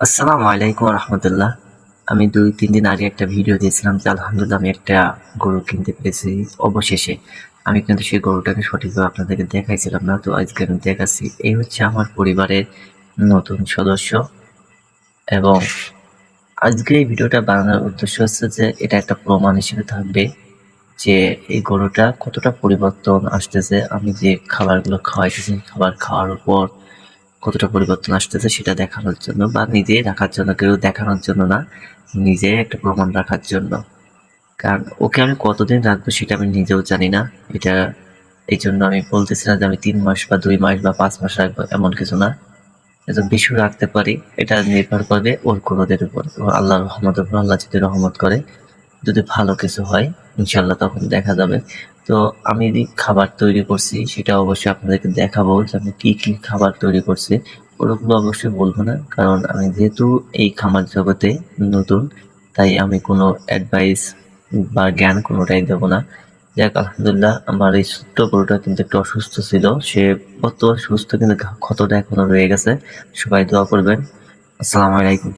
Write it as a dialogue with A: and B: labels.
A: আসসালামু আলাইকুম রহমতুল্লাহ। আমি ২-৩ দিন আগে একটা ভিডিও দিয়েছিলাম যে আলহামদুলিল্লাহ আমি একটা গরু কিনতে পেরেছি অবশেষে। আমি কিন্তু সেই গরুটাকে সঠিকভাবে আপনাদেরকে দেখাইছিলাম না। তো আজকে আমি দেখাচ্ছি। এই হচ্ছে আমার পরিবারের নতুন সদস্য এবং আজকে এই ভিডিওটা বানানোর উদ্দেশ্য হচ্ছে যে এটা একটা প্রমাণ হিসেবে থাকবে যে এই গরুটা কতটা পরিবর্তন আসতেছে। আমি যে খাবারগুলো খাওয়াইতেছি, খাবার খাওয়ার পর কতটা পরিবর্তন আসতেছে সেটা দেখানোর জন্য বা নিজে রাখার জন্য, কেউ দেখানোর জন্য না, নিজে একটা প্রমাণ রাখার জন্য। কারণ ওকে আমি কতদিন রাখবো সেটা আমি নিজেও জানি না। এটা এই জন্য আমি বলতেছি না যে আমি ৩ মাস বা ২ মাস বা ৫ মাস রাখবো, এমন কিছু না। এত বেশিও রাখতে পারি। এটা নির্ভর করবে ওর গ্রোথের উপর এবং আল্লাহর রহমতের উপর। আল্লাহ যদি রহমত করে, যদি ভালো কিছু হয় ইনশাল্লাহ তখন দেখা যাবে। তো আমি যে খাবার তৈরি করছি সেটা অবশ্যই আপনাদেরকে দেখাবো যে আমি কি খাবার তৈরি করছি। ওগুলো অবশ্যই বলবো না, কারণ আমি যেহেতু এই খামার জগতে নতুন, তাই আমি কোনো অ্যাডভাইস বা জ্ঞান কোনোটাই দেবো না। যাক আলহামদুলিল্লাহ, আমার এই ছোট্ট গরুটা কিন্তু একটু অসুস্থ ছিল। সে কত সুস্থ, কিন্তু ক্ষতটা এখনো রয়ে গেছে। সবাই দোয়া করবেন। আসসালামু আলাইকুম।